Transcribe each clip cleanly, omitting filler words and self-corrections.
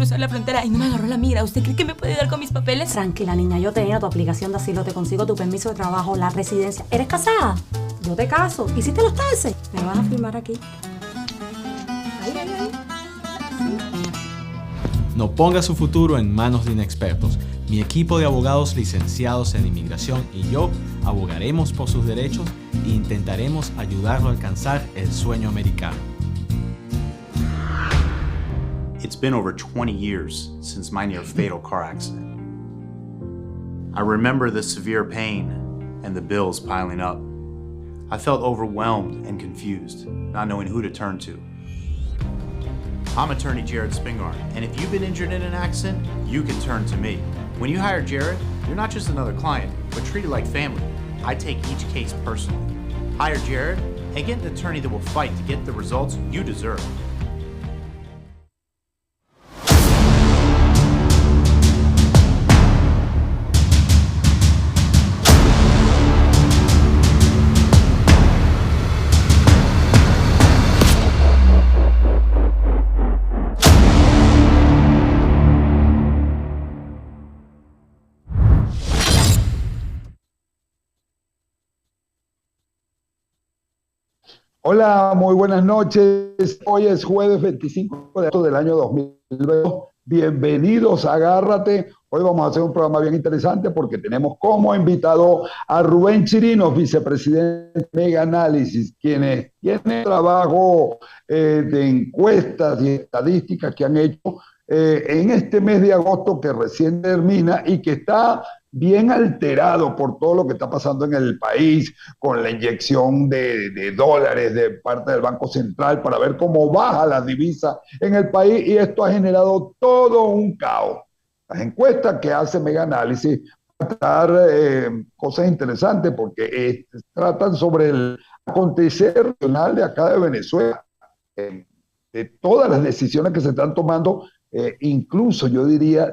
cruzar la frontera y no me agarró la migra. ¿Usted cree que me puede ayudar con mis papeles? Tranquila, niña, yo tenía tu aplicación de asilo, te consigo tu permiso de trabajo, la residencia. ¿Eres casada? Yo te caso. ¿Hiciste los taxes? Me vas a firmar aquí. Ahí. No ponga su futuro en manos de inexpertos. Mi equipo de abogados licenciados en inmigración y yo abogaremos por sus derechos e intentaremos ayudarlo a alcanzar el sueño americano. It's been over 20 years since my near-fatal car accident. I remember the severe pain and the bills piling up. I felt overwhelmed and confused, not knowing who to turn to. I'm attorney Jared Spingarn, and if you've been injured in an accident, you can turn to me. When you hire Jared, you're not just another client, but treated like family. I take each case personally. Hire Jared and get an attorney that will fight to get the results you deserve. Hola, muy buenas noches. Hoy es jueves 25 de agosto del año 2022. Bienvenidos a Agárrate. Hoy vamos a hacer un programa bien interesante porque tenemos como invitado a Rubén Chirinos, vicepresidente de Mega Análisis, quien tiene trabajo de encuestas y estadísticas que han hecho en este mes de agosto que recién termina y que está bien alterado por todo lo que está pasando en el país, con la inyección de dólares de parte del Banco Central para ver cómo baja la divisa en el país, y esto ha generado todo un caos. Las encuestas que hace Mega Análisis van a tratar cosas interesantes porque tratan sobre el acontecer regional de acá de Venezuela, de todas las decisiones que se están tomando, incluso yo diría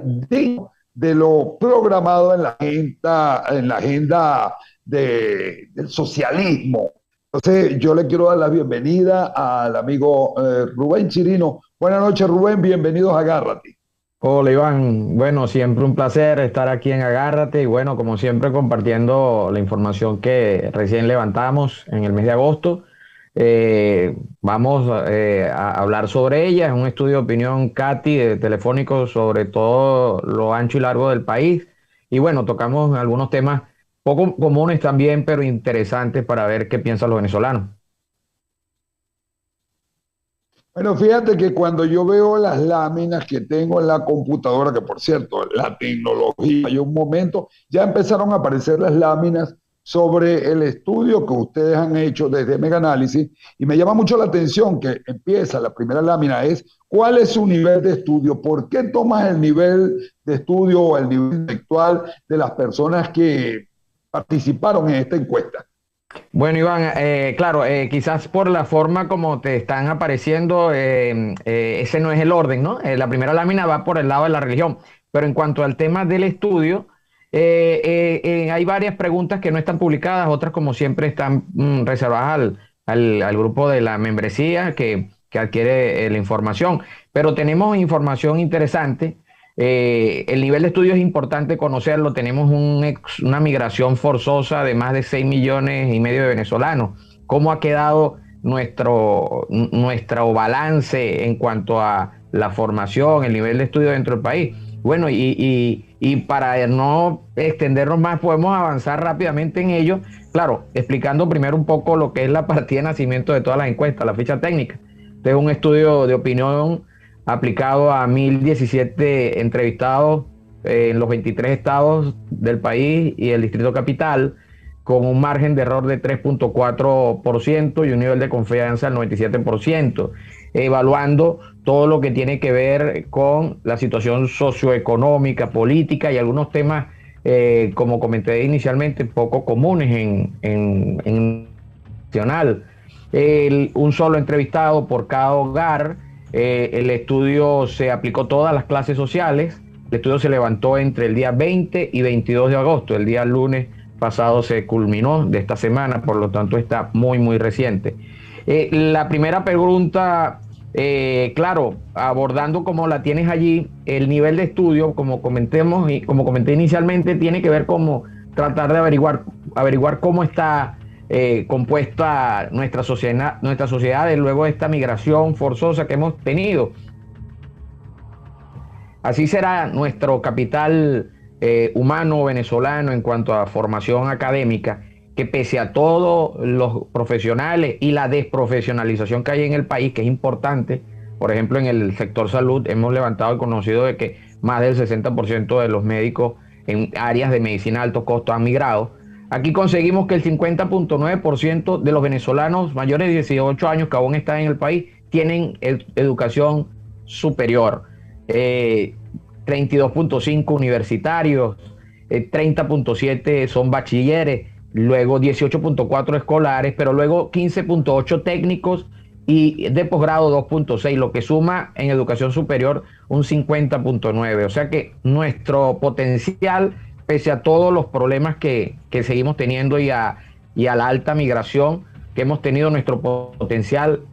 de lo programado en la agenda del socialismo. Entonces yo le quiero dar la bienvenida al amigo Rubén Chirino. Buenas noches, Rubén, bienvenidos a Agárrate. Hola, Iván, bueno, siempre un placer estar aquí en Agárrate y bueno, como siempre compartiendo la información que recién levantamos en el mes de agosto. Vamos a hablar sobre ella. Es un estudio de opinión CATI telefónico sobre todo lo ancho y largo del país, y bueno, tocamos algunos temas poco comunes también, pero interesantes para ver qué piensan los venezolanos. Bueno, fíjate que cuando yo veo las láminas que tengo en la computadora, que por cierto, la tecnología, hay un momento, ya empezaron a aparecer las láminas sobre el estudio que ustedes han hecho desde Mega Análisis, y me llama mucho la atención que empieza, la primera lámina es ¿cuál es su nivel de estudio? ¿Por qué tomas el nivel de estudio o el nivel intelectual de las personas que participaron en esta encuesta? Bueno, Iván, claro, quizás por la forma como te están apareciendo, ese no es el orden, ¿no? La primera lámina va por el lado de la religión, pero en cuanto al tema del estudio, hay varias preguntas que no están publicadas, otras como siempre están reservadas al grupo de la membresía que adquiere la información, pero tenemos información interesante. El nivel de estudio es importante conocerlo. Tenemos una migración forzosa de más de 6,5 millones de venezolanos. ¿Cómo ha quedado nuestro balance en cuanto a la formación, el nivel de estudio dentro del país? Bueno, y para no extendernos más, podemos avanzar rápidamente en ello. Claro, explicando primero un poco lo que es la partida de nacimiento de todas las encuestas, la ficha técnica. Este es un estudio de opinión aplicado a 1,017 entrevistados en los 23 estados del país y el Distrito Capital, con un margen de error de 3.4% y un nivel de confianza del 97%, evaluando todo lo que tiene que ver con la situación socioeconómica, política y algunos temas, como comenté inicialmente, poco comunes en nacional. Un solo entrevistado por cada hogar. El estudio se aplicó a todas las clases sociales. El estudio se levantó entre el día 20 y 22 de agosto. El día lunes pasado se culminó de esta semana, por lo tanto está muy, muy reciente. La primera pregunta Claro, abordando como la tienes allí, el nivel de estudio, como comentemos y como comenté inicialmente, tiene que ver como tratar de averiguar cómo está compuesta nuestra sociedad luego de esta migración forzosa que hemos tenido. Así será nuestro capital humano venezolano en cuanto a formación académica, que pese a todos los profesionales y la desprofesionalización que hay en el país, que es importante, por ejemplo, en el sector salud hemos levantado el conocido de que más del 60% de los médicos en áreas de medicina de alto costo han migrado. Aquí conseguimos que el 50.9% de los venezolanos mayores de 18 años que aún están en el país tienen educación superior. 32.5 universitarios, 30.7 son bachilleres, luego 18.4 escolares, pero luego 15.8 técnicos y de posgrado 2.6, lo que suma en educación superior un 50.9. O sea que nuestro potencial, pese a todos los problemas que seguimos teniendo y a la alta migración que hemos tenido, nuestro potencial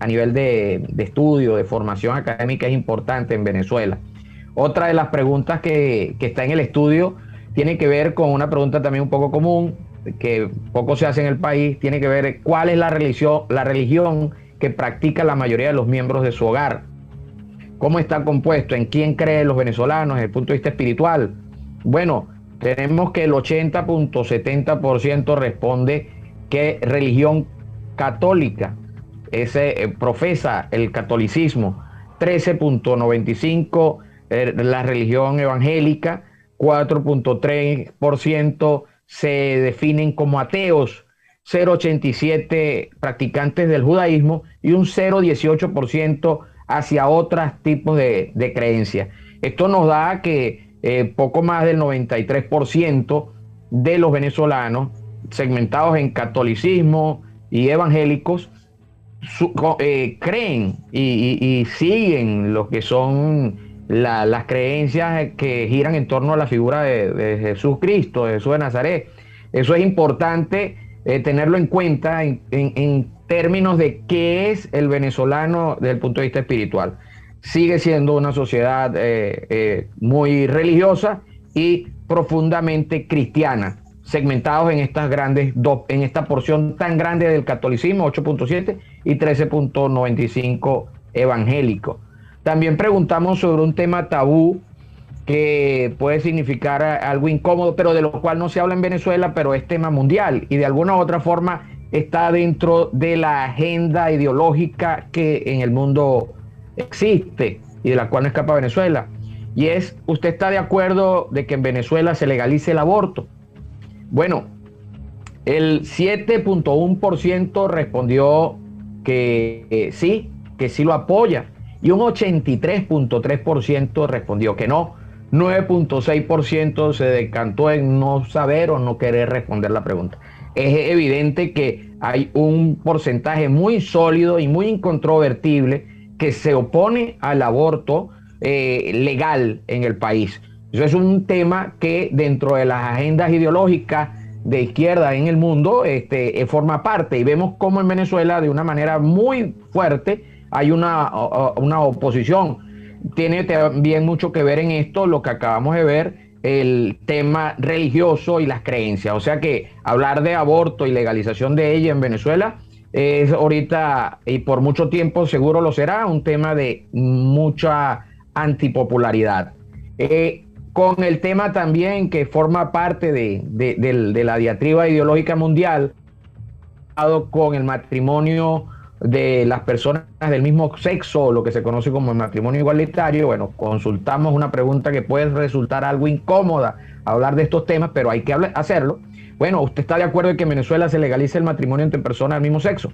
a nivel de estudio, de formación académica es importante en Venezuela. Otra de las preguntas que está en el estudio tiene que ver con una pregunta también un poco común, que poco se hace en el país, tiene que ver cuál es la religión que practica la mayoría de los miembros de su hogar. ¿Cómo está compuesto? ¿En quién creen los venezolanos desde el punto de vista espiritual? Bueno, tenemos que el 80.70% responde que religión católica, profesa el catolicismo. 13.95% la religión evangélica, 4.3% se definen como ateos, 0.87% practicantes del judaísmo y un 0.18% hacia otros tipos de creencias. Esto nos da que poco más del 93% de los venezolanos segmentados en catolicismo y evangélicos creen y siguen lo que son las creencias que giran en torno a la figura de Jesús Cristo, de Jesús de Nazaret. Eso es importante tenerlo en cuenta en términos de qué es el venezolano desde el punto de vista espiritual. Sigue siendo una sociedad muy religiosa y profundamente cristiana, segmentados en en esta porción tan grande del catolicismo, 8.7 y 13.95 evangélico. También preguntamos sobre un tema tabú que puede significar algo incómodo, pero de lo cual no se habla en Venezuela, pero es tema mundial y de alguna u otra forma está dentro de la agenda ideológica que en el mundo existe y de la cual no escapa Venezuela. Y es, ¿usted está de acuerdo de que en Venezuela se legalice el aborto? Bueno, el 7.1% respondió que sí lo apoya, y un 83.3% respondió que no. 9.6% se decantó en no saber o no querer responder la pregunta. Es evidente que hay un porcentaje muy sólido y muy incontrovertible que se opone al aborto legal en el país. Eso es un tema que dentro de las agendas ideológicas de izquierda en el mundo forma parte, y vemos cómo en Venezuela de una manera muy fuerte hay una oposición. Tiene también mucho que ver en esto lo que acabamos de ver, el tema religioso y las creencias. O sea que hablar de aborto y legalización de ella en Venezuela es ahorita, y por mucho tiempo seguro lo será, un tema de mucha antipopularidad. Con el tema también que forma parte de la diatriba ideológica mundial, con el matrimonio de las personas del mismo sexo, lo que se conoce como el matrimonio igualitario. Bueno, consultamos una pregunta que puede resultar algo incómoda hablar de estos temas, pero hay que hacerlo. Bueno, ¿usted está de acuerdo en que en Venezuela se legalice el matrimonio entre personas del mismo sexo?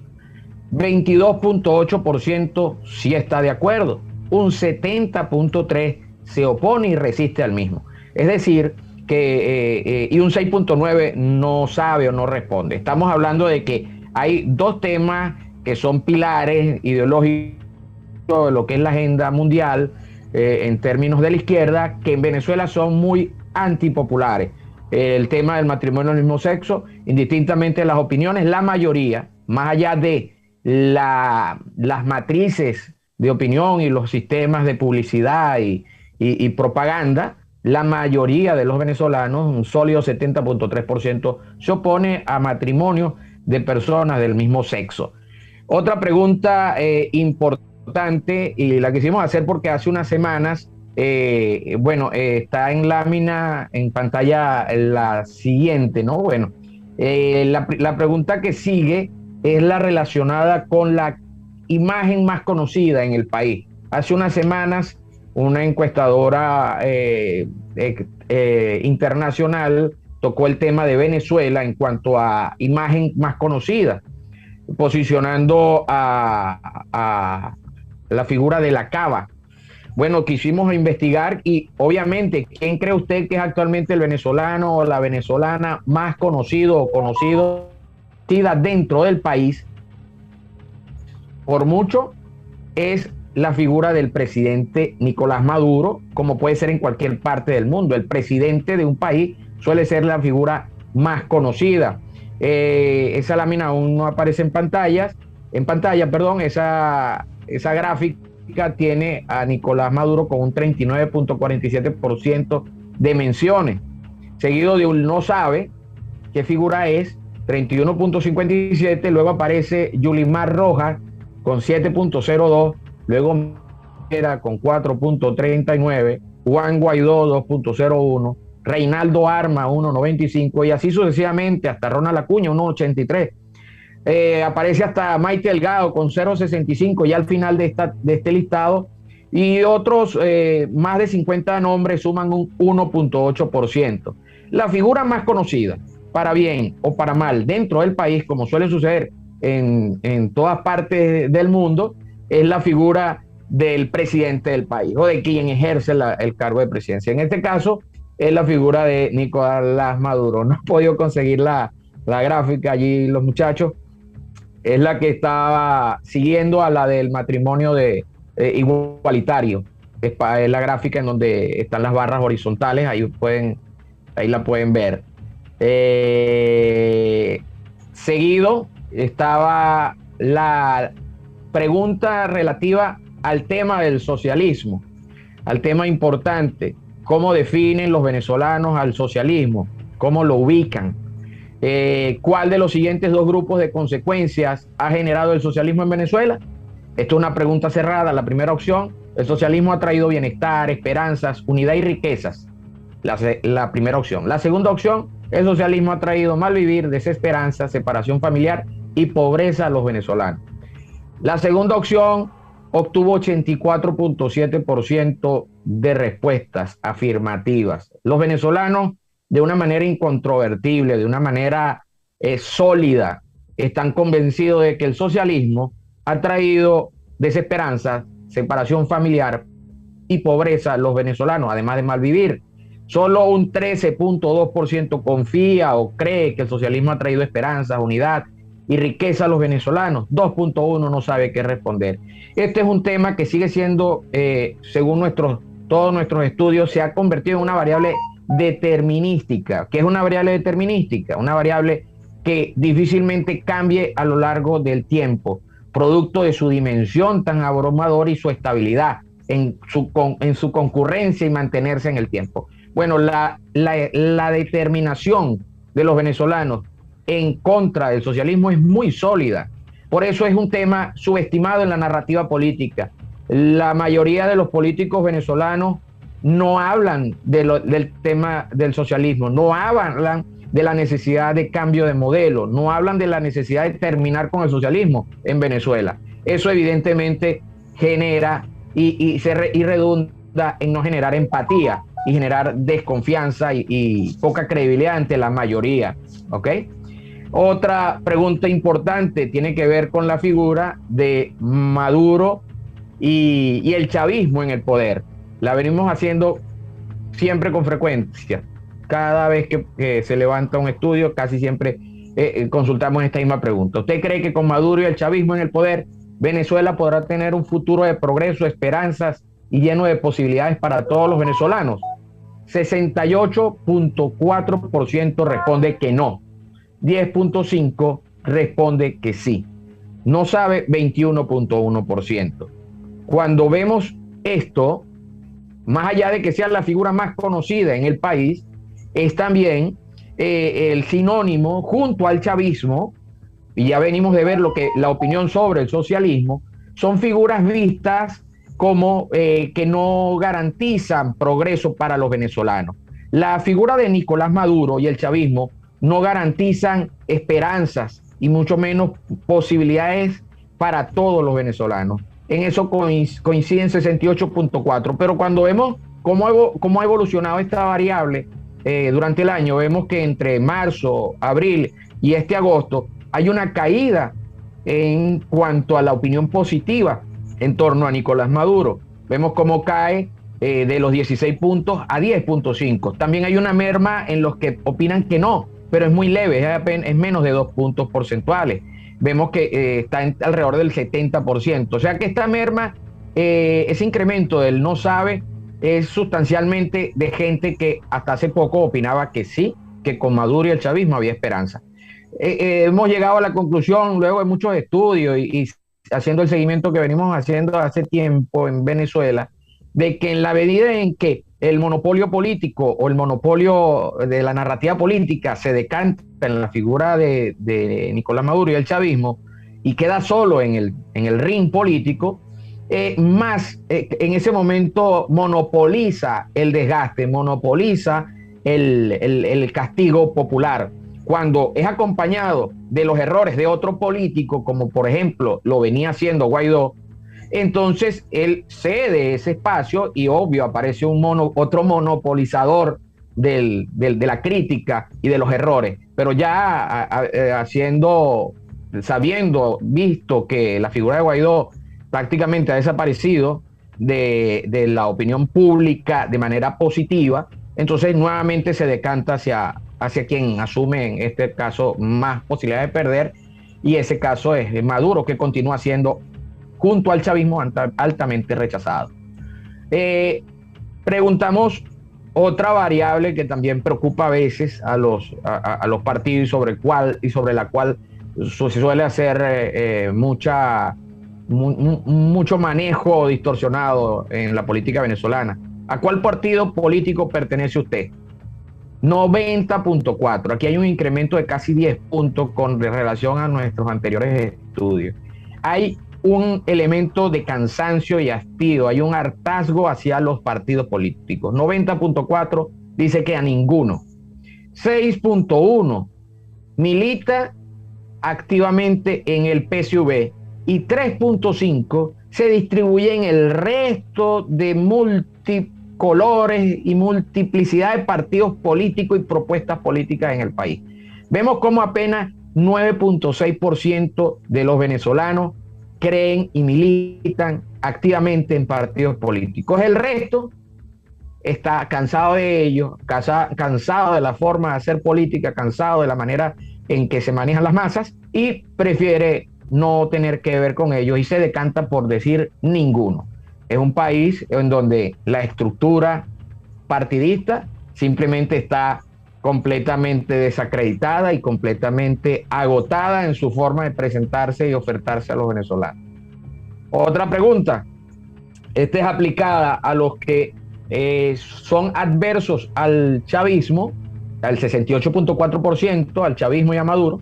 22.8% sí está de acuerdo, un 70.3% se opone y resiste al mismo. Es decir, que y un 6.9% no sabe o no responde. Estamos hablando de que hay dos temas que son pilares ideológicos de lo que es la agenda mundial en términos de la izquierda, que en Venezuela son muy antipopulares. El tema del matrimonio del mismo sexo, indistintamente de las opiniones, la mayoría, más allá de las matrices de opinión y los sistemas de publicidad y propaganda, la mayoría de los venezolanos, un sólido 70.3%, se opone a matrimonios de personas del mismo sexo. Otra pregunta importante, y la quisimos hacer porque hace unas semanas, está en lámina, en pantalla la siguiente, ¿no? Bueno, la pregunta que sigue es la relacionada con la imagen más conocida en el país. Hace unas semanas, una encuestadora internacional tocó el tema de Venezuela en cuanto a imagen más conocida, posicionando a la figura de la cava. Bueno, quisimos investigar y obviamente, ¿quién cree usted que es actualmente el venezolano o la venezolana más conocido o conocida dentro del país? Por mucho es la figura del presidente Nicolás Maduro, como puede ser en cualquier parte del mundo. El presidente de un país suele ser la figura más conocida. Esa lámina aún no aparece en pantalla, esa gráfica tiene a Nicolás Maduro con un 39.47% de menciones, seguido de un no sabe qué figura es, 31.57%, luego aparece Yulimar Rojas con 7.02%, luego era con 4.39%, Juan Guaidó 2.01%, Reinaldo Arma 1.95% y así sucesivamente hasta Ronald Acuña 1.83%. Aparece hasta Maite Delgado con 0.65% ya al final de este listado, y otros más de 50 nombres suman un 1.8%. La figura más conocida, para bien o para mal, dentro del país, como suele suceder en todas partes del mundo, es la figura del presidente del país o de quien ejerce el cargo de presidencia. En este caso es la figura de Nicolás Maduro. No he podido conseguir la gráfica allí, los muchachos. Es la que estaba siguiendo a la del matrimonio igualitario. Es la gráfica en donde están las barras horizontales, ahí la pueden ver. Seguido estaba la pregunta relativa al tema del socialismo, al tema importante, cómo definen los venezolanos al socialismo, cómo lo ubican, cuál de los siguientes dos grupos de consecuencias ha generado el socialismo en Venezuela. Esto es una pregunta cerrada. La primera opción, el socialismo ha traído bienestar, esperanzas, unidad y riquezas. La primera opción. La segunda opción, el socialismo ha traído malvivir, desesperanza, separación familiar y pobreza a los venezolanos. La segunda opción obtuvo 84.7% de respuestas afirmativas. Los venezolanos, de una manera incontrovertible, de una manera sólida, están convencidos de que el socialismo ha traído desesperanza, separación familiar y pobreza a los venezolanos, además de malvivir. Solo un 13.2% confía o cree que el socialismo ha traído esperanza, unidad y riqueza a los venezolanos. 2.1% no sabe qué responder. Este es un tema que sigue siendo, según todos nuestros estudios, se ha convertido en una variable determinística. ¿Qué es una variable determinística? Una variable que difícilmente cambie a lo largo del tiempo, producto de su dimensión tan abrumadora y su estabilidad en su concurrencia y mantenerse en el tiempo. Bueno, la determinación de los venezolanos en contra del socialismo es muy sólida. Por eso es un tema subestimado en la narrativa política. La mayoría de los políticos venezolanos no hablan del tema del socialismo, no hablan de la necesidad de cambio de modelo, no hablan de la necesidad de terminar con el socialismo en Venezuela. Eso evidentemente genera y redunda en no generar empatía y generar desconfianza y poca credibilidad ante la mayoría, ¿ok? Otra pregunta importante tiene que ver con la figura de Maduro y el chavismo en el poder. La venimos haciendo siempre con frecuencia. Cada vez que se levanta un estudio, casi siempre consultamos esta misma pregunta. ¿Usted cree que con Maduro y el chavismo en el poder, Venezuela podrá tener un futuro de progreso, esperanzas y lleno de posibilidades para todos los venezolanos? 68.4% responde que no. 10.5% responde que sí. No sabe 21.1%. cuando vemos esto, más allá de que sea la figura más conocida en el país, es también el sinónimo junto al chavismo, y ya venimos de ver la opinión sobre el socialismo, son figuras vistas como que no garantizan progreso para los venezolanos. La figura de Nicolás Maduro y el chavismo no garantizan esperanzas y mucho menos posibilidades para todos los venezolanos. En eso coinciden 68.4, pero cuando vemos cómo ha evolucionado esta variable durante el año, vemos que entre marzo, abril y este agosto hay una caída en cuanto a la opinión positiva en torno a Nicolás Maduro. Vemos cómo cae de los 16 puntos a 10.5. También hay una merma en los que opinan que no, pero es muy leve, es menos de 2 puntos porcentuales. Vemos que está alrededor del 70%. O sea que esta merma, ese incremento del no sabe, es sustancialmente de gente que hasta hace poco opinaba que sí, que con Maduro y el chavismo había esperanza. Hemos llegado a la conclusión, luego de muchos estudios y haciendo el seguimiento que venimos haciendo hace tiempo en Venezuela, de que en la medida en que el monopolio político o el monopolio de la narrativa política se decanta en la figura de Nicolás Maduro y el chavismo y queda solo en el ring político, en ese momento monopoliza el desgaste, monopoliza el castigo popular. Cuando es acompañado de los errores de otro político, como por ejemplo lo venía haciendo Guaidó, entonces él cede ese espacio y obvio aparece otro monopolizador de la crítica y de los errores. Pero ya visto que la figura de Guaidó prácticamente ha desaparecido de la opinión pública de manera positiva, entonces nuevamente se decanta hacia quien asume en este caso más posibilidades de perder, y ese caso es Maduro, que continúa siendo junto al chavismo altamente rechazado. Preguntamos otra variable que también preocupa a veces a los partidos y sobre la cual se suele hacer mucho manejo distorsionado en la política venezolana. ¿A cuál partido político pertenece usted? 90.4. Aquí hay un incremento de casi 10 puntos con relación a nuestros anteriores estudios. Hay un elemento de cansancio y hastío, hay un hartazgo hacia los partidos políticos. 90.4 dice que a ninguno. 6.1 milita activamente en el PSV y 3.5 se distribuye en el resto de multicolores y multiplicidad de partidos políticos y propuestas políticas en el país. Vemos cómo apenas 9.6% de los venezolanos creen y militan activamente en partidos políticos. El resto está cansado de ellos, cansado de la forma de hacer política, cansado de la manera en que se manejan las masas y prefiere no tener que ver con ellos y se decanta por decir ninguno. Es un país en donde la estructura partidista simplemente está completamente desacreditada y completamente agotada en su forma de presentarse y ofertarse a los venezolanos. Otra pregunta, esta es aplicada a los que son adversos al chavismo, al 68.4%, al chavismo y a Maduro,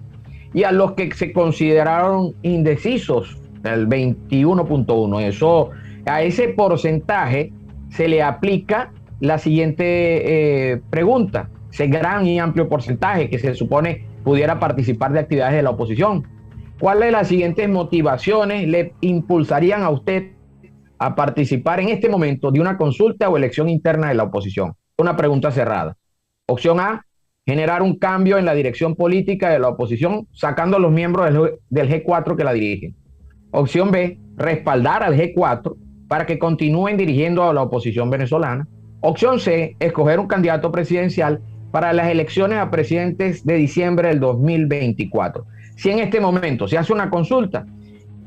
y a los que se consideraron indecisos, el 21.1%. Eso, a ese porcentaje se le aplica la siguiente pregunta. Ese gran y amplio porcentaje que se supone pudiera participar de actividades de la oposición. ¿Cuáles de las siguientes motivaciones le impulsarían a usted a participar en este momento de una consulta o elección interna de la oposición? Una pregunta cerrada. Opción A, generar un cambio en la dirección política de la oposición, sacando a los miembros del G4 que la dirigen. Opción B, respaldar al G4 para que continúen dirigiendo a la oposición venezolana. Opción C, escoger un candidato presidencial para las elecciones a presidentes de diciembre del 2024. Si en este momento se hace una consulta,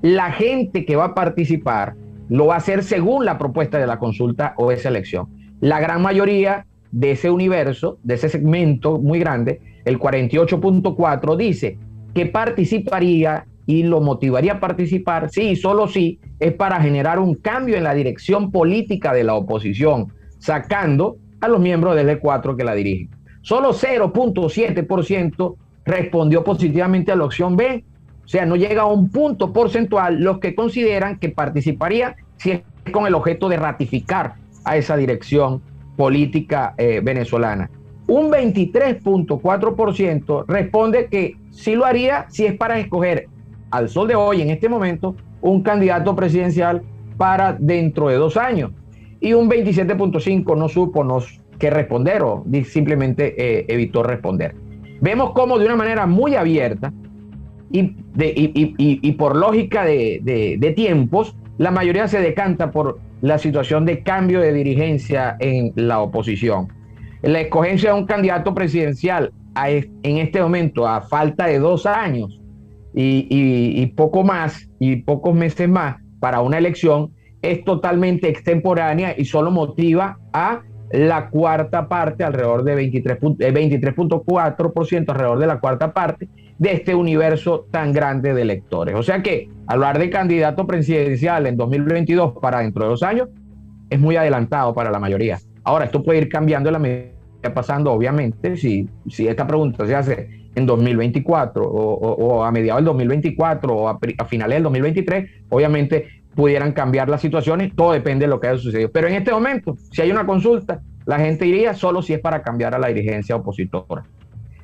la gente que va a participar lo va a hacer según la propuesta de la consulta o esa elección. La gran mayoría de ese universo, de ese segmento muy grande, el 48.4, dice que participaría y lo motivaría a participar, sí, solo sí, es para generar un cambio en la dirección política de la oposición, sacando a los miembros del E4 que la dirigen. Solo 0.7% respondió positivamente a la opción B, o sea, no llega a un punto porcentual los que consideran que participaría si es con el objeto de ratificar a esa dirección política venezolana. Un 23.4% responde que sí lo haría si es para escoger al sol de hoy, en este momento, un candidato presidencial para dentro de 2 años. Y un 27.5% no supo qué responder o simplemente evitó responder. Vemos cómo de una manera muy abierta y por lógica de tiempos, la mayoría se decanta por la situación de cambio de dirigencia en la oposición. La escogencia de un candidato presidencial en este momento, a falta de 2 años y poco más, y pocos meses más para una elección, es totalmente extemporánea y solo motiva a la cuarta parte, alrededor de 23.4%, alrededor de la cuarta parte de este universo tan grande de electores. O sea que hablar de candidato presidencial en 2022 para dentro de 2 años es muy adelantado para la mayoría. Ahora, esto puede ir cambiando en la medida que pasando, obviamente, si esta pregunta se hace en 2024 o a mediados del 2024 o a finales del 2023, obviamente pudieran cambiar las situaciones, todo depende de lo que haya sucedido. Pero en este momento, si hay una consulta, la gente iría solo si es para cambiar a la dirigencia opositora.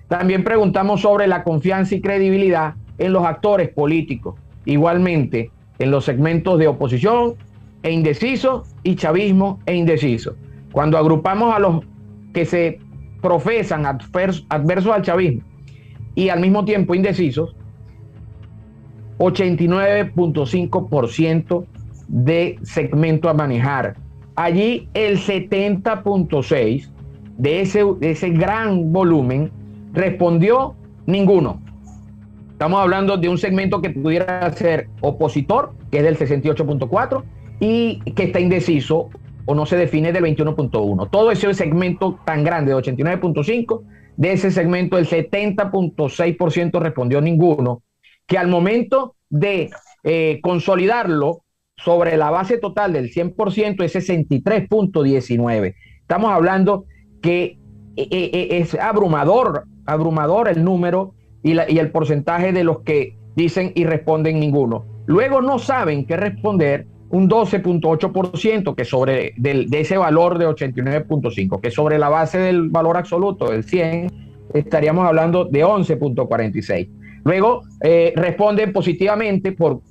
También preguntamos sobre la confianza y credibilidad en los actores políticos, igualmente en los segmentos de oposición e indecisos y chavismo e indecisos. Cuando agrupamos a los que se profesan adversos al chavismo y al mismo tiempo indecisos, 89.5% de segmento a manejar. Allí el 70.6% de ese gran volumen respondió ninguno. Estamos hablando de un segmento que pudiera ser opositor, que es del 68.4%, y que está indeciso o no se define del 21.1%. Todo ese segmento tan grande de 89.5%, de ese segmento el 70.6% respondió ninguno, que al momento de consolidarlo sobre la base total del 100% es 63.19%. Estamos hablando que es abrumador el número y el porcentaje de los que dicen y responden ninguno. Luego no saben qué responder un 12.8%, que de ese valor de 89.5%, que sobre la base del valor absoluto del 100 estaríamos hablando de 11.46%. Luego responden positivamente por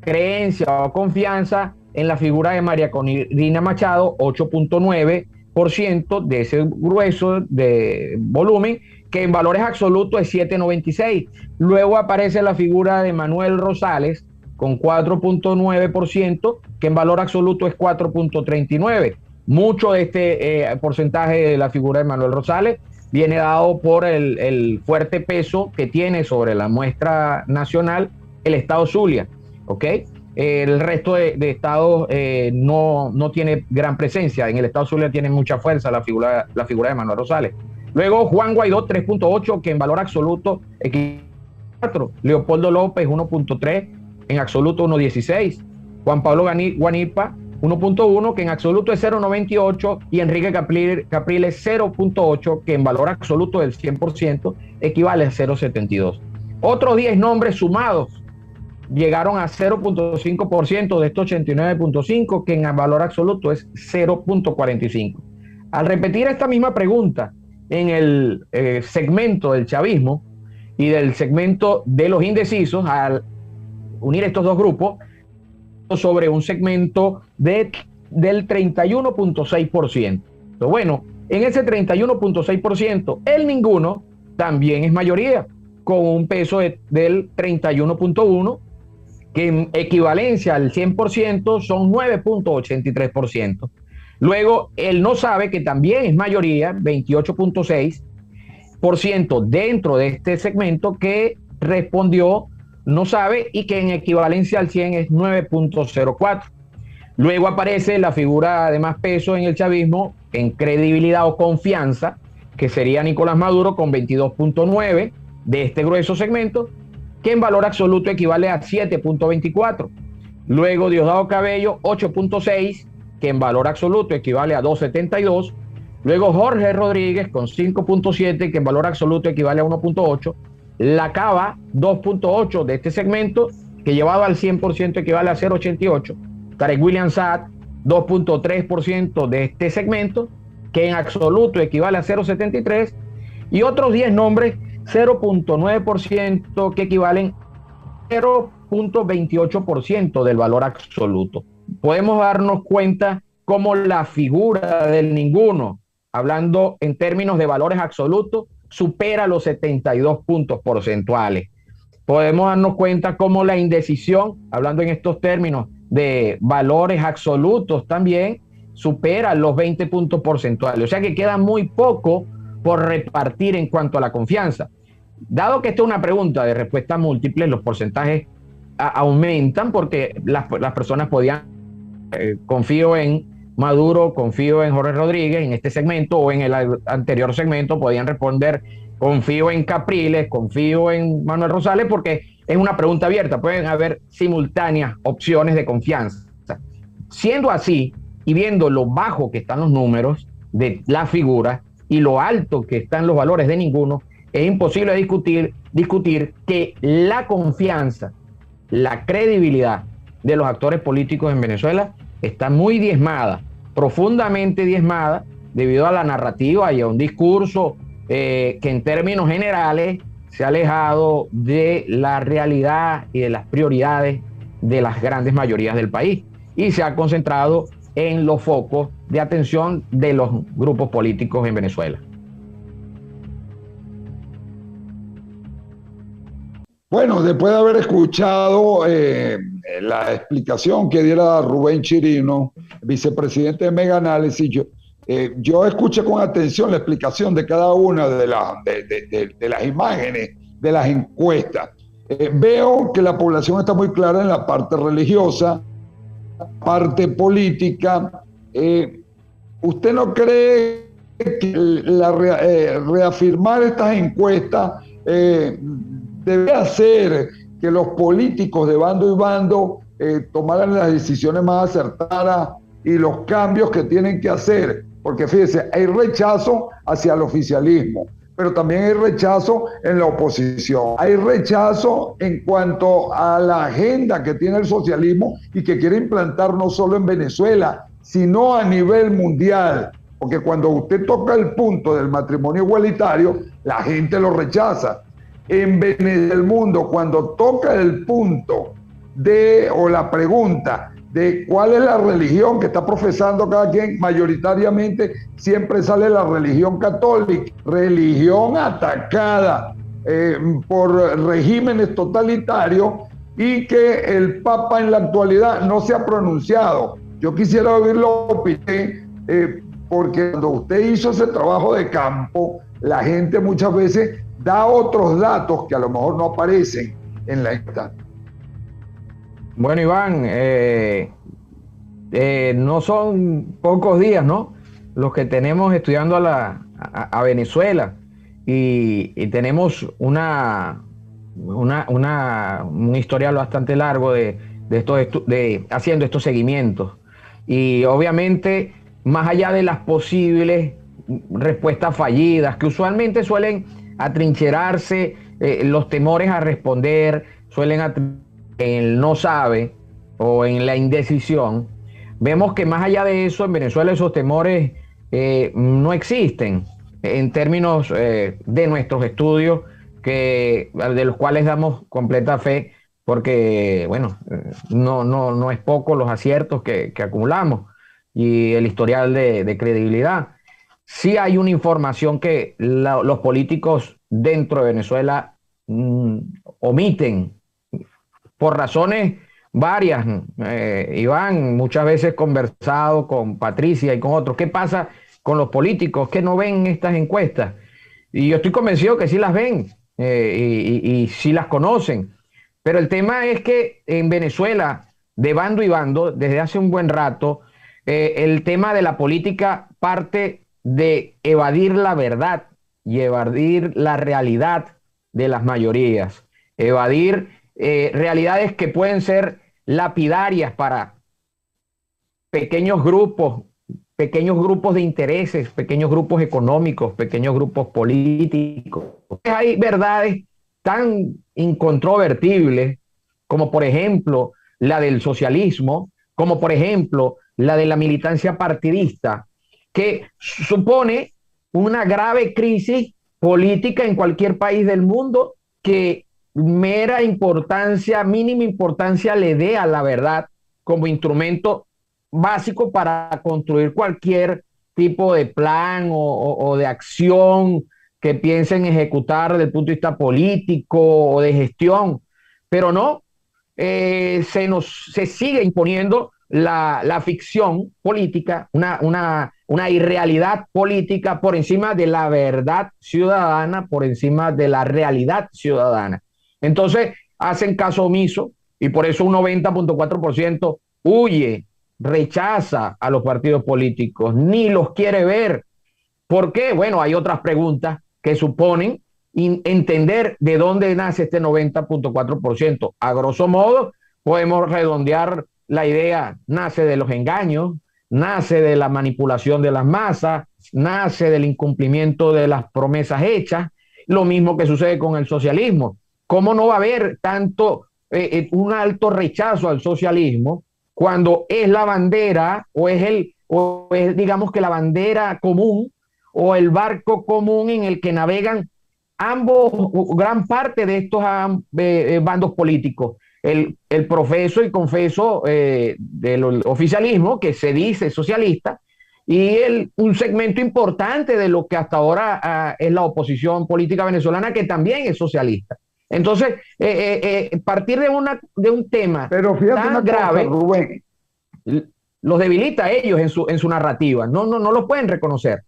creencia o confianza en la figura de María Corina Machado, 8.9% de ese grueso de volumen, que en valores absolutos es 7.96%. Luego aparece la figura de Manuel Rosales con 4.9%, que en valor absoluto es 4.39%. Mucho de este porcentaje de la figura de Manuel Rosales viene dado por el fuerte peso que tiene sobre la muestra nacional el estado Zulia, ¿ok? El resto de estados no tiene gran presencia. En el estado Zulia tiene mucha fuerza la figura de Manuel Rosales. Luego Juan Guaidó, 3.8%, que en valor absoluto es 4%. Leopoldo López, 1.3%, en absoluto 1.16%. Juan Pablo Guanipa, 1.1%, que en absoluto es 0.98%, y Enrique Capriles 0.8%, que en valor absoluto del 100% equivale a 0.72%. Otros 10 nombres sumados llegaron a 0.5% de estos 89.5%, que en valor absoluto es 0.45%. Al repetir esta misma pregunta en el segmento del chavismo y del segmento de los indecisos, al unir estos dos grupos, sobre un segmento del 31.6%. Bueno, en ese 31.6%, el ninguno también es mayoría, con un peso del 31.1%, que en equivalencia al 100% son 9.83%. Luego, el no sabe, que también es mayoría, 28.6% dentro de este segmento, que respondió no sabe, y que en equivalencia al 100 es 9.04%. Luego aparece la figura de más peso en el chavismo, en credibilidad o confianza, que sería Nicolás Maduro, con 22.9% de este grueso segmento, que en valor absoluto equivale a 7.24. Luego Diosdado Cabello, 8.6, que en valor absoluto equivale a 2.72. Luego Jorge Rodríguez con 5.7, que en valor absoluto equivale a 1.8. La Cava, 2.8 de este segmento, que llevado al 100% equivale a 0.88. Tarek William Saad, 2.3% de este segmento, que en absoluto equivale a 0.73. Y otros 10 nombres, 0.9%, que equivalen a 0.28% del valor absoluto. Podemos darnos cuenta cómo la figura del ninguno, hablando en términos de valores absolutos, supera los 72 puntos porcentuales. Podemos darnos cuenta cómo la indecisión, hablando en estos términos de valores absolutos también, supera los 20 puntos porcentuales. O sea que queda muy poco por repartir en cuanto a la confianza. Dado que esta es una pregunta de respuesta múltiple, los porcentajes aumentan porque las personas podían, confío en Maduro, confío en Jorge Rodríguez en este segmento, o en el anterior segmento podían responder confío en Capriles, confío en Manuel Rosales, porque es una pregunta abierta, pueden haber simultáneas opciones de confianza. Siendo así, y viendo lo bajo que están los números de la figura y lo alto que están los valores de ninguno, es imposible discutir que la confianza, la credibilidad de los actores políticos en Venezuela está muy diezmada, profundamente diezmada, debido a la narrativa y a un discurso que en términos generales se ha alejado de la realidad y de las prioridades de las grandes mayorías del país y se ha concentrado en los focos de atención de los grupos políticos en Venezuela. Bueno, después de haber escuchado la explicación que diera Rubén Chirino, vicepresidente de Mega Análisis, yo escuché con atención la explicación de cada una de las imágenes, de las encuestas. Veo que la población está muy clara en la parte religiosa, parte política. ¿Usted no cree que reafirmar estas encuestas debe hacer que los políticos de bando y bando tomaran las decisiones más acertadas y los cambios que tienen que hacer? Porque fíjese, hay rechazo hacia el oficialismo, pero también hay rechazo en la oposición. Hay rechazo en cuanto a la agenda que tiene el socialismo y que quiere implantar no solo en Venezuela, sino a nivel mundial. Porque cuando usted toca el punto del matrimonio igualitario, la gente lo rechaza. En el mundo, cuando toca el punto o la pregunta de cuál es la religión que está profesando cada quien, mayoritariamente siempre sale la religión católica, religión atacada por regímenes totalitarios y que el Papa en la actualidad no se ha pronunciado. Yo quisiera oírlo opinar, porque cuando usted hizo ese trabajo de campo, la gente muchas veces da otros datos que a lo mejor no aparecen en la encuesta. Bueno, Iván, no son pocos días, ¿no?, los que tenemos estudiando a Venezuela y tenemos un historial bastante largo de haciendo estos seguimientos. Y obviamente, más allá de las posibles respuestas fallidas, que usualmente suelen atrincherarse, los temores a responder, suelen en el no sabe o en la indecisión, vemos que más allá de eso, en Venezuela esos temores no existen en términos de nuestros estudios, de los cuales damos completa fe, porque bueno, no es poco los aciertos que acumulamos y el historial de credibilidad. Sí hay una información que los políticos dentro de Venezuela omiten por razones varias. Iván, muchas veces he conversado con Patricia y con otros. ¿Qué pasa con los políticos que no ven estas encuestas? Y yo estoy convencido que sí las ven y sí las conocen. Pero el tema es que en Venezuela, de bando y bando, desde hace un buen rato, el tema de la política parte de evadir la verdad y evadir la realidad de las mayorías. evadir realidades que pueden ser lapidarias para pequeños grupos de intereses, pequeños grupos económicos, pequeños grupos políticos. Hay verdades tan incontrovertibles como por ejemplo la del socialismo, como por ejemplo la de la militancia partidista, que supone una grave crisis política en cualquier país del mundo que mínima importancia le dé a la verdad como instrumento básico para construir cualquier tipo de plan o de acción que piensen ejecutar desde el punto de vista político o de gestión, pero no, se sigue imponiendo la ficción política, una irrealidad política por encima de la verdad ciudadana, por encima de la realidad ciudadana. Entonces hacen caso omiso y por eso un 90.4% huye, rechaza a los partidos políticos, ni los quiere ver. ¿Por qué? Bueno, hay otras preguntas que suponen entender de dónde nace este 90.4%. A grosso modo, podemos redondear la idea, nace de los engaños, nace de la manipulación de las masas, nace del incumplimiento de las promesas hechas, lo mismo que sucede con el socialismo. ¿Cómo no va a haber tanto un alto rechazo al socialismo cuando es la bandera o es digamos que la bandera común o el barco común en el que navegan gran parte de estos bandos políticos? El profeso y confeso del oficialismo, que se dice socialista, y un segmento importante de lo que hasta ahora es la oposición política venezolana, que también es socialista. Entonces, partir de un tema Pero fíjate tan una grave, cosa, Rubén. los debilita a ellos en su narrativa. No los pueden reconocer.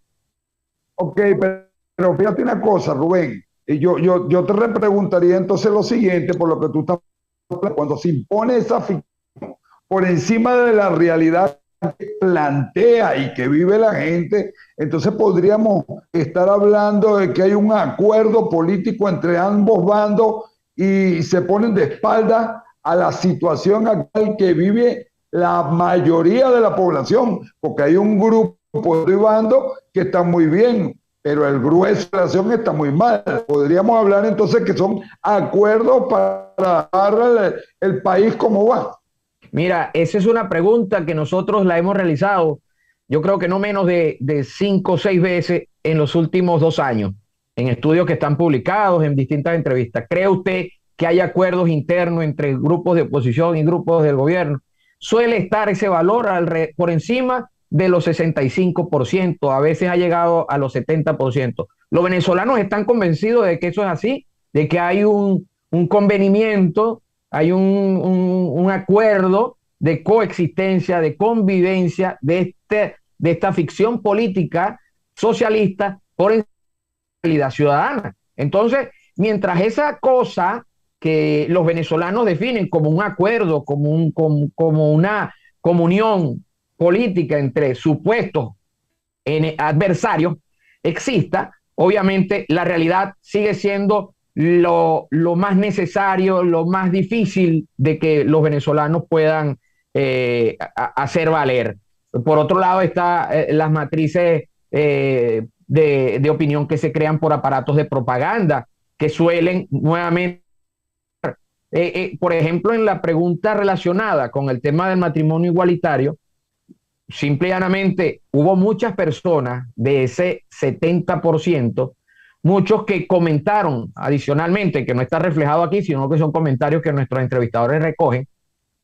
Ok, pero fíjate una cosa, Rubén. Yo te repreguntaría entonces lo siguiente, por lo que tú estás hablando, cuando se impone esa ficción por encima de la realidad que plantea y que vive la gente, entonces podríamos estar hablando de que hay un acuerdo político entre ambos bandos y se ponen de espalda a la situación actual que vive la mayoría de la población, porque hay un grupo de bandos que está muy bien, pero el grueso de la nación está muy mal. Podríamos hablar entonces que son acuerdos para dar el país como va. Mira, esa es una pregunta que nosotros la hemos realizado, yo creo que no menos de 5 o 6 veces en los últimos 2 años, en estudios que están publicados, en distintas entrevistas. ¿Cree usted que hay acuerdos internos entre grupos de oposición y grupos del gobierno? Suele estar ese valor por encima de los 65%, a veces ha llegado a los 70%. Los venezolanos están convencidos de que eso es así, de que hay un convenimiento, hay un acuerdo de coexistencia, de convivencia de esta ficción política socialista por encima de la realidad ciudadana. Entonces, mientras esa cosa que los venezolanos definen como un acuerdo, como una comunión política entre supuestos adversarios exista, obviamente la realidad sigue siendo lo más necesario, lo más difícil de que los venezolanos puedan hacer valer. Por otro lado está las matrices de opinión que se crean por aparatos de propaganda, que suelen nuevamente, por ejemplo, en la pregunta relacionada con el tema del matrimonio igualitario, simple y llanamente hubo muchas personas de ese 70%, muchos que comentaron adicionalmente, que no está reflejado aquí, sino que son comentarios que nuestros entrevistadores recogen,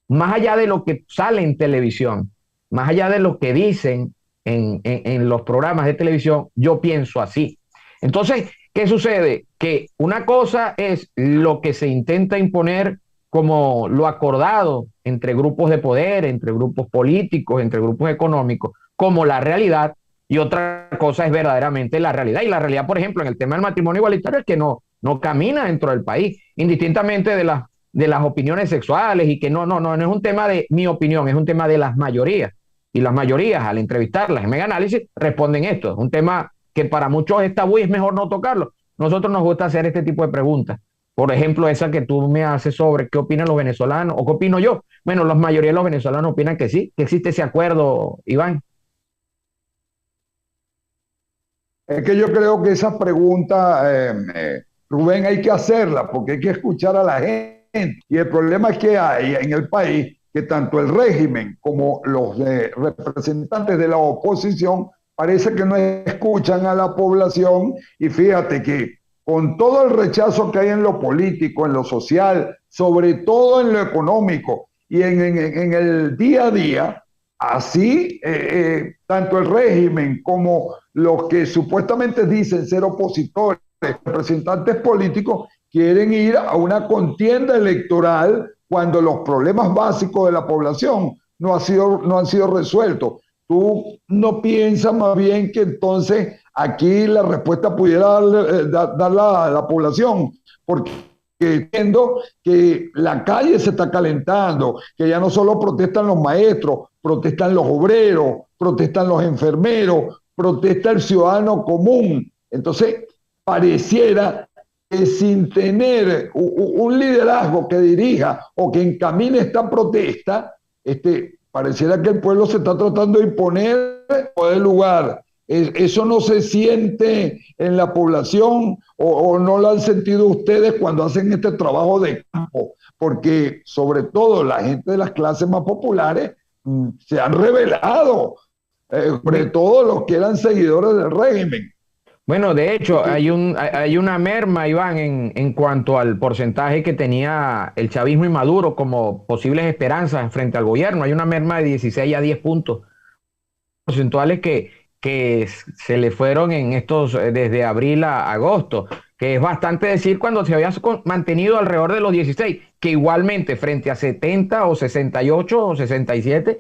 más allá de lo que sale en televisión, más allá de lo que dicen en los programas de televisión, yo pienso así. Entonces, ¿qué sucede? Que una cosa es lo que se intenta imponer como lo acordado entre grupos de poder, entre grupos políticos, entre grupos económicos, como la realidad, y otra cosa es verdaderamente la realidad. Y la realidad, por ejemplo, en el tema del matrimonio igualitario es que no camina dentro del país, indistintamente de las opiniones sexuales, y que no es un tema de mi opinión, es un tema de las mayorías. Y las mayorías, al entrevistarlas en Mega Análisis, responden esto. Es un tema que para muchos es tabú y es mejor no tocarlo. Nosotros nos gusta hacer este tipo de preguntas. Por ejemplo, esa que tú me haces sobre qué opinan los venezolanos o qué opino yo. Bueno, la mayoría de los venezolanos opinan que sí, que existe ese acuerdo, Iván. Es que yo creo que esa pregunta, Rubén, hay que hacerla porque hay que escuchar a la gente. Y el problema es que hay en el país que tanto el régimen como los representantes de la oposición parece que no escuchan a la población. Y fíjate que con todo el rechazo que hay en lo político, en lo social, sobre todo en lo económico y en el día a día, así tanto el régimen como los que supuestamente dicen ser opositores, representantes políticos, quieren ir a una contienda electoral cuando los problemas básicos de la población no han sido resueltos. ¿Tú no piensas más bien que entonces aquí la respuesta pudiera dar la población? Porque entiendo que la calle se está calentando, que ya no solo protestan los maestros, protestan los obreros, protestan los enfermeros, protesta el ciudadano común. Entonces, pareciera que sin tener un liderazgo que dirija o que encamine esta protesta, pareciera que el pueblo se está tratando de imponer por el lugar. ¿Eso no se siente en la población o no lo han sentido ustedes cuando hacen este trabajo de campo? Porque sobre todo la gente de las clases más populares se han rebelado, sobre todo los que eran seguidores del régimen. Bueno, de hecho, hay una merma, Iván, en cuanto al porcentaje que tenía el chavismo y Maduro como posibles esperanzas frente al gobierno. Hay una merma de 16 a 10 puntos porcentuales que se le fueron en estos desde abril a agosto, que es bastante decir cuando se había mantenido alrededor de los 16, que igualmente frente a 70 o 68 o 67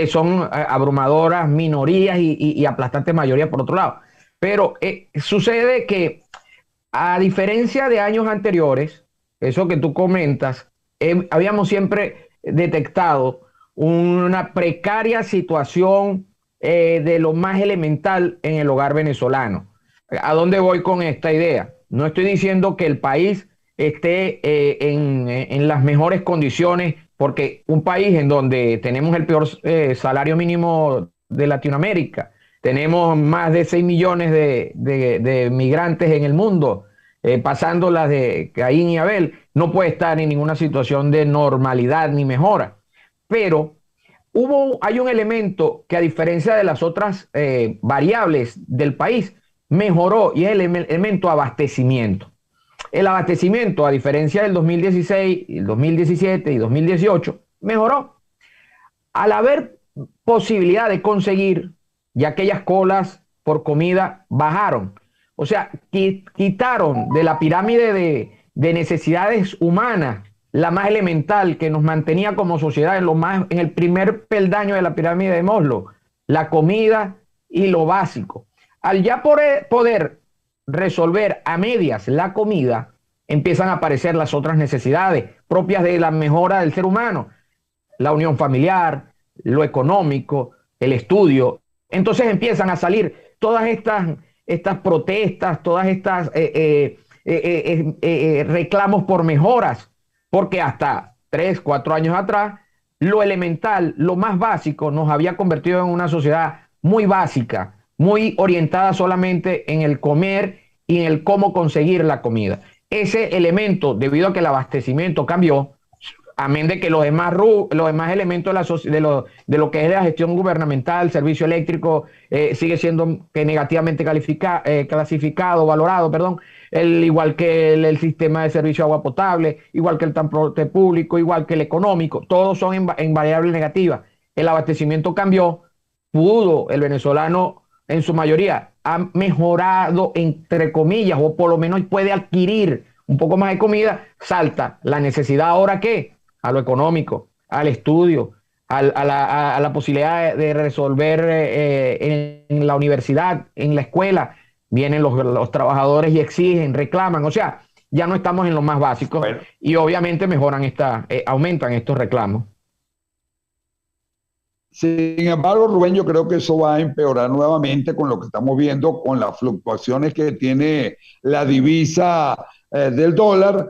son abrumadoras minorías y aplastantes mayorías por otro lado. Pero sucede que, a diferencia de años anteriores, eso que tú comentas, habíamos siempre detectado una precaria situación de lo más elemental en el hogar venezolano. ¿A dónde voy con esta idea? No estoy diciendo que el país esté en las mejores condiciones, porque un país en donde tenemos el peor salario mínimo de Latinoamérica, tenemos más de 6 millones de migrantes en el mundo, pasando las de Caín y Abel, no puede estar en ninguna situación de normalidad ni mejora. Pero hay un elemento que, a diferencia de las otras variables del país, mejoró, y es el elemento abastecimiento. El abastecimiento, a diferencia del 2016, el 2017 y 2018, mejoró. Al haber posibilidad de conseguir, ya aquellas colas por comida bajaron. O sea, quitaron de la pirámide de necesidades humanas, la más elemental que nos mantenía como sociedad en el primer peldaño de la pirámide de Maslow, la comida y lo básico. Al ya poder resolver a medias la comida, empiezan a aparecer las otras necesidades propias de la mejora del ser humano, la unión familiar, lo económico, el estudio. Entonces empiezan a salir todas estas protestas, todas estas reclamos por mejoras, porque hasta 3, 4 años atrás, lo elemental, lo más básico, nos había convertido en una sociedad muy básica, muy orientada solamente en el comer y en el cómo conseguir la comida. Ese elemento, debido a que el abastecimiento cambió, amén de que los demás elementos de lo que es la gestión gubernamental, el servicio eléctrico, sigue siendo negativamente clasificado, valorado, perdón, igual que el sistema de servicio de agua potable, igual que el transporte público, igual que el económico, todos son en variables negativas. El abastecimiento cambió, pudo el venezolano en su mayoría ha mejorado, entre comillas, o por lo menos puede adquirir un poco más de comida, salta la necesidad ahora, ¿qué? A lo económico, al estudio, a la posibilidad de resolver en la universidad, en la escuela. Vienen los trabajadores y exigen, reclaman. O sea, ya no estamos en lo más básico. Bueno. Y obviamente aumentan estos reclamos. Sin embargo, Rubén, yo creo que eso va a empeorar nuevamente con lo que estamos viendo, con las fluctuaciones que tiene la divisa del dólar,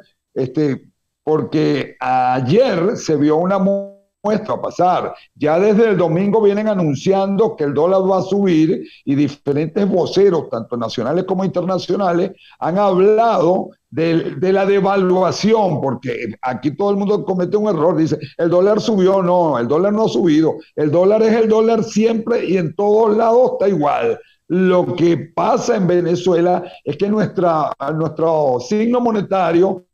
porque ayer se vio una muestra pasar. Ya desde el domingo vienen anunciando que el dólar va a subir y diferentes voceros, tanto nacionales como internacionales, han hablado de la devaluación, porque aquí todo el mundo comete un error, dice, el dólar subió, no, el dólar no ha subido, el dólar es el dólar siempre y en todos lados está igual. Lo que pasa en Venezuela es que nuestro signo monetario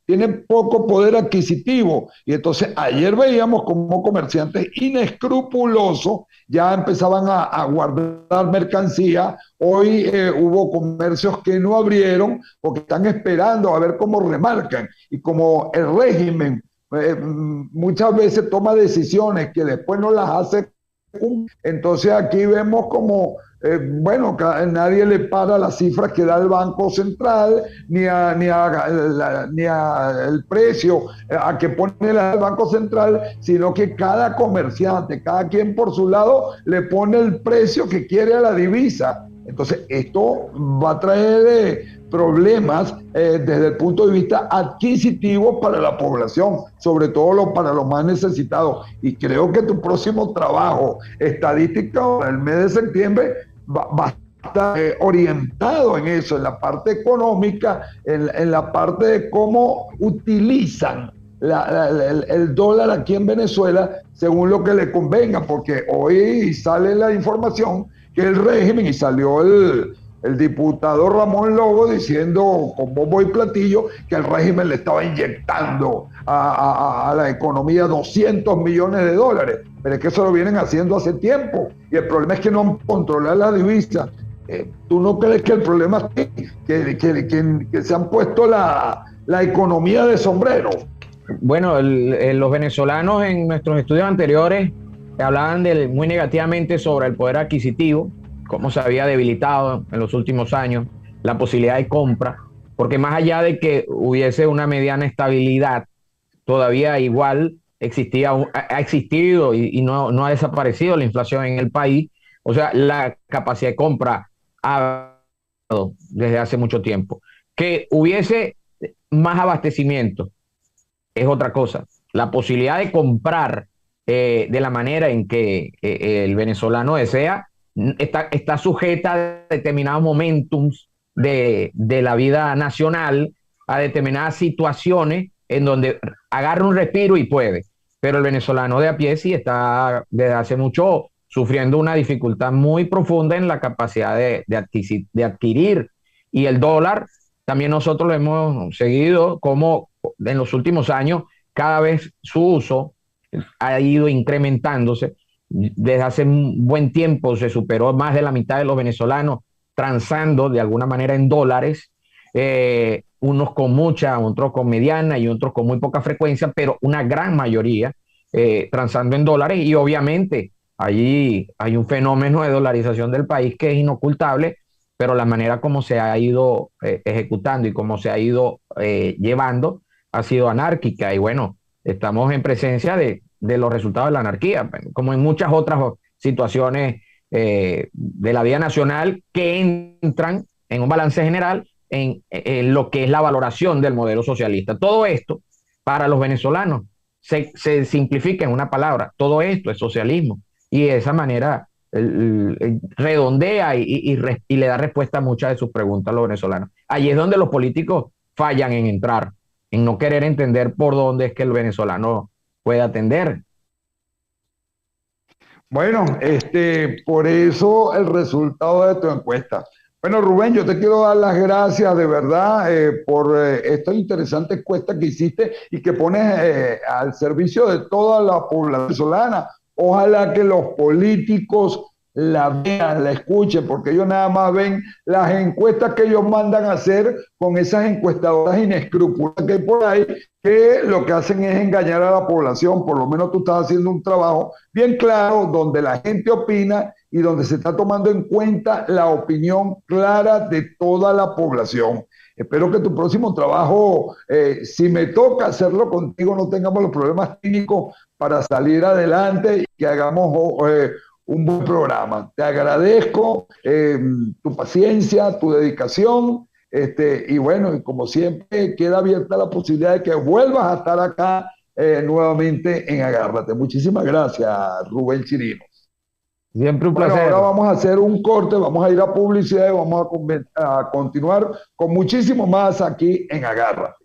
tiene poco poder adquisitivo y entonces ayer veíamos como comerciantes inescrupulosos ya empezaban a guardar mercancía. Hoy hubo comercios que no abrieron porque están esperando a ver cómo remarcan y como el régimen muchas veces toma decisiones que después no las hace. Entonces aquí vemos como, bueno, nadie le para las cifras que da el Banco Central, ni a el precio a que pone el Banco Central, sino que cada comerciante, cada quien por su lado, le pone el precio que quiere a la divisa. Entonces esto va a traer problemas desde el punto de vista adquisitivo para la población, sobre todo para los más necesitados. Y creo que tu próximo trabajo estadístico para el mes de septiembre va a estar orientado en eso, en la parte económica, en la parte de cómo utilizan el dólar aquí en Venezuela según lo que le convenga, porque hoy sale la información que el régimen, y salió el diputado Ramón Lobo diciendo con bombo y platillo que el régimen le estaba inyectando a la economía 200 millones de dólares, pero es que eso lo vienen haciendo hace tiempo y el problema es que no han controlado la divisa. ¿Tú no crees que el problema es que se han puesto la economía de sombrero? Bueno, los venezolanos en nuestros estudios anteriores hablaban muy negativamente sobre el poder adquisitivo, cómo se había debilitado en los últimos años, la posibilidad de compra, porque más allá de que hubiese una mediana estabilidad, todavía igual ha existido y no ha desaparecido la inflación en el país. O sea, la capacidad de compra ha bajado desde hace mucho tiempo. Que hubiese más abastecimiento es otra cosa. La posibilidad de comprar de la manera en que el venezolano desea está sujeta a determinados momentums de la vida nacional, a determinadas situaciones en donde agarra un respiro y puede. Pero el venezolano de a pie sí está desde hace mucho sufriendo una dificultad muy profunda en la capacidad de adquirir. Y el dólar, también nosotros lo hemos seguido como en los últimos años cada vez su uso ha ido incrementándose. Desde hace un buen tiempo se superó más de la mitad de los venezolanos transando de alguna manera en dólares, unos con mucha, otros con mediana y otros con muy poca frecuencia, pero una gran mayoría transando en dólares. Y obviamente allí hay un fenómeno de dolarización del país que es inocultable, pero la manera como se ha ido ejecutando y cómo se ha ido llevando ha sido anárquica. Y bueno, estamos en presencia de los resultados de la anarquía, como en muchas otras situaciones de la vida nacional que entran en un balance general en lo que es la valoración del modelo socialista. Todo esto, para los venezolanos, se simplifica en una palabra: todo esto es socialismo. Y de esa manera redondea y le da respuesta a muchas de sus preguntas a los venezolanos. Allí es donde los políticos fallan en entrar, en no querer entender por dónde es que el venezolano puede atender. Bueno, por eso el resultado de tu encuesta. Bueno, Rubén, yo te quiero dar las gracias de verdad por esta interesante encuesta que hiciste y que pones al servicio de toda la población venezolana. Ojalá que los políticos la vean, la escuchen, porque ellos nada más ven las encuestas que ellos mandan a hacer con esas encuestadoras inescrupulosas que hay por ahí, que lo que hacen es engañar a la población. Por lo menos tú estás haciendo un trabajo bien claro donde la gente opina y donde se está tomando en cuenta la opinión clara de toda la población. Espero que tu próximo trabajo, si me toca hacerlo contigo, no tengamos los problemas técnicos para salir adelante y que hagamos un buen programa. Te agradezco tu paciencia, tu dedicación Y bueno, y como siempre, queda abierta la posibilidad de que vuelvas a estar acá nuevamente en Agárrate. Muchísimas gracias, Rubén Chirino. Siempre un Bueno, placer. ahora vamos a hacer un corte, vamos a ir a publicidad y vamos a continuar con muchísimo más aquí en Agárrate.